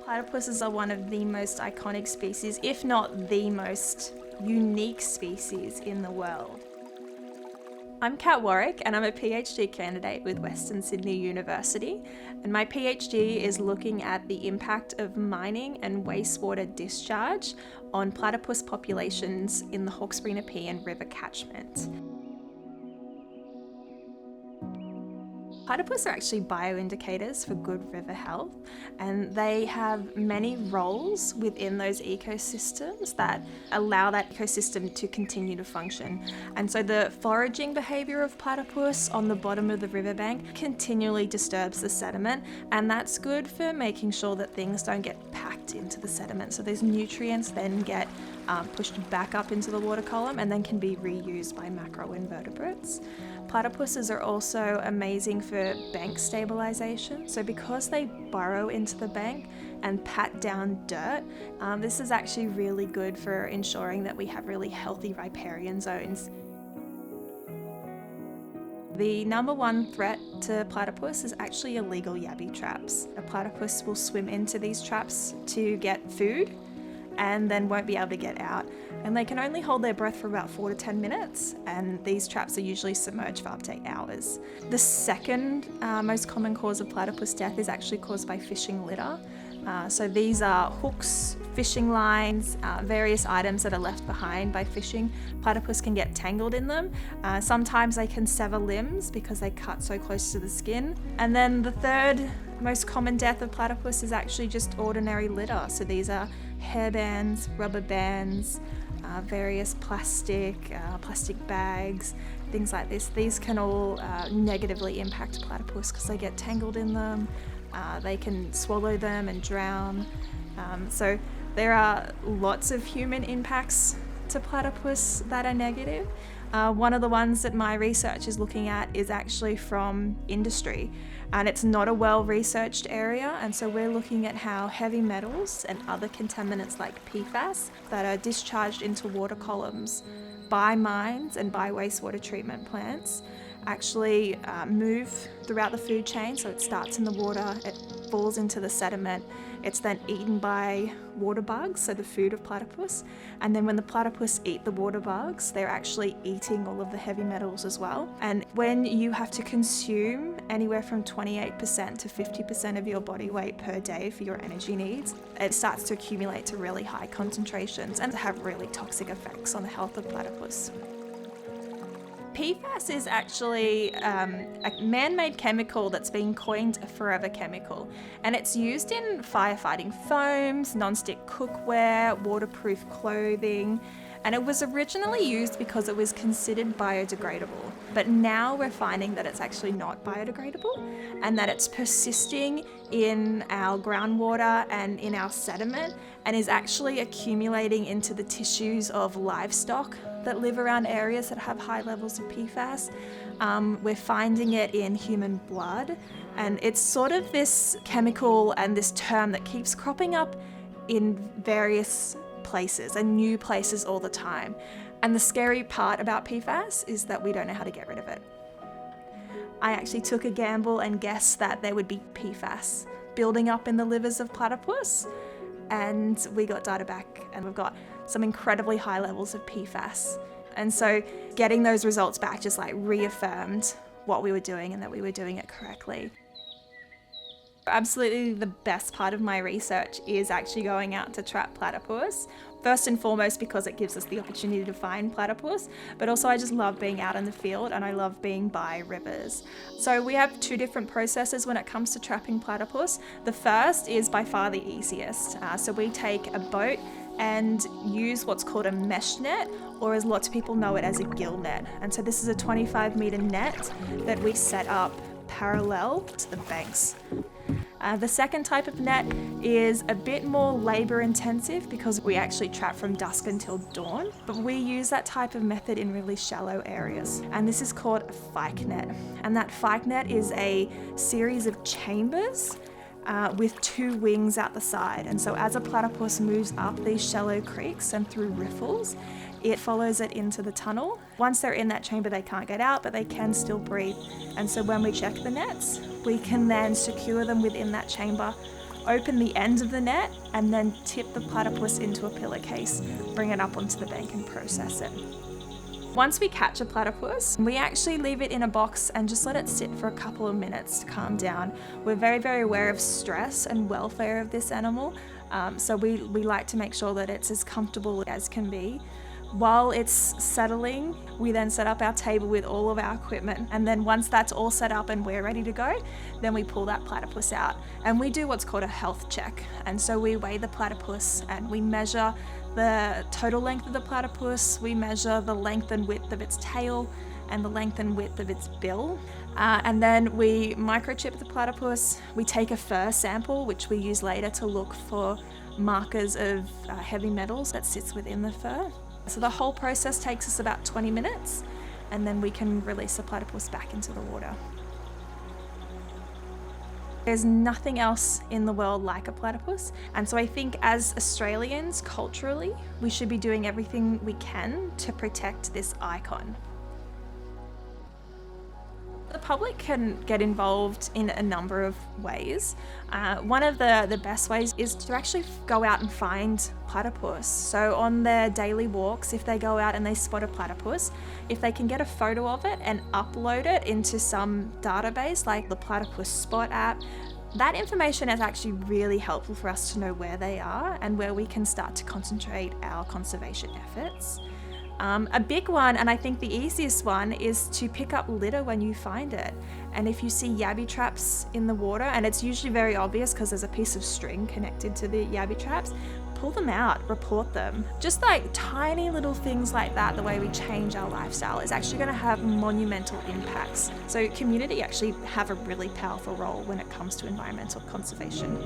Platypuses are one of the most iconic species, if not the most unique species in the world. I'm Kat Warwick and I'm a PhD candidate with Western Sydney University, and my PhD is looking at the impact of mining and wastewater discharge on platypus populations in the Hawkesbury-Nepean River catchment. Platypus are actually bioindicators for good river health, and they have many roles within those ecosystems that allow that ecosystem to continue to function. And so the foraging behaviour of platypus on the bottom of the riverbank continually disturbs the sediment, and that's good for making sure that things don't get packed into the sediment. So those nutrients then get pushed back up into the water column and then can be reused by macroinvertebrates. Platypuses are also amazing for bank stabilization. So because they burrow into the bank and pat down dirt, this is actually really good for ensuring that we have really healthy riparian zones. The number one threat to platypus is actually illegal yabby traps. A platypus will swim into these traps to get food and then won't be able to get out. And they can only hold their breath for about 4 to 10 minutes, and these traps are usually submerged for up to 8 hours. The second most common cause of platypus death is actually caused by fishing litter. So these are hooks, fishing lines, various items that are left behind by fishing. Platypus can get tangled in them. Sometimes they can sever limbs because they cut so close to the skin. And then the third most common death of platypus is actually just ordinary litter. So these are hairbands, rubber bands, various plastic bags, things like this. These can all negatively impact platypus because they get tangled in them. They can swallow them and drown. So there are lots of human impacts to platypus that are negative. One of the ones that my research is looking at is actually from industry, and it's not a well-researched area, and so we're looking at how heavy metals and other contaminants like PFAS that are discharged into water columns by mines and by wastewater treatment plants actually move throughout the food chain. So it starts in the water, it falls into the sediment, it's then eaten by water bugs, so the food of platypus, and then when the platypus eat the water bugs, they're actually eating all of the heavy metals as well. And when you have to consume anywhere from 28% to 50% of your body weight per day for your energy needs, it starts to accumulate to really high concentrations and have really toxic effects on the health of platypus. PFAS is actually a man-made chemical that's been coined a forever chemical, and it's used in firefighting foams, non-stick cookware, waterproof clothing, and it was originally used because it was considered biodegradable. But now we're finding that it's actually not biodegradable and that it's persisting in our groundwater and in our sediment and is actually accumulating into the tissues of livestock that live around areas that have high levels of PFAS. We're finding it in human blood, and it's sort of this chemical and this term that keeps cropping up in various places and new places all the time. And the scary part about PFAS is that we don't know how to get rid of it. I actually took a gamble and guessed that there would be PFAS building up in the livers of platypus, and we got data back and we've got some incredibly high levels of PFAS. And so getting those results back just like reaffirmed what we were doing and that we were doing it correctly. Absolutely the best part of my research is actually going out to trap platypus. First and foremost because it gives us the opportunity to find platypus, but also I just love being out in the field and I love being by rivers. So we have 2 different processes when it comes to trapping platypus. The first is by far the easiest. So we take a boat and use what's called a mesh net, or as lots of people know it as a gill net. And so this is a 25-meter net that we set up parallel to the banks. The second type of net is a bit more labor intensive because we actually trap from dusk until dawn, but we use that type of method in really shallow areas. And this is called a fyke net. And that fyke net is a series of chambers with 2 wings out the side. And so as a platypus moves up these shallow creeks and through riffles, it follows it into the tunnel. Once they're in that chamber, they can't get out, but they can still breathe. And so when we check the nets, we can then secure them within that chamber open the end of the net and then tip the platypus into a pillowcase, bring it up onto the bank and process it. Once we catch a platypus, we actually leave it in a box and just let it sit for a couple of minutes to calm down. We're very, very aware of stress and welfare of this animal, so we like to make sure that it's as comfortable as can be. While it's settling, we then set up our table with all of our equipment, and then once that's all set up and we're ready to go, then we pull that platypus out and we do what's called a health check. And so we weigh the platypus and we measure the total length of the platypus, we measure the length and width of its tail and the length and width of its bill, and then we microchip the platypus. We take a fur sample, which we use later to look for markers of heavy metals that sits within the fur. So the whole process takes us about 20 minutes, and then we can release the platypus back into the water. There's nothing else in the world like a platypus, and so I think as Australians, culturally, we should be doing everything we can to protect this icon. The public can get involved in a number of ways. One of the best ways is to actually go out and find platypus. So on their daily walks, if they go out and they spot a platypus, if they can get a photo of it and upload it into some database like the Platypus Spot app, that information is actually really helpful for us to know where they are and where we can start to concentrate our conservation efforts. A big one, and I think the easiest one, is to pick up litter when you find it. And if you see yabby traps in the water, and it's usually very obvious because there's a piece of string connected to the yabby traps, pull them out, report them. Just like tiny little things like that, the way we change our lifestyle is actually going to have monumental impacts. So community actually have a really powerful role when it comes to environmental conservation.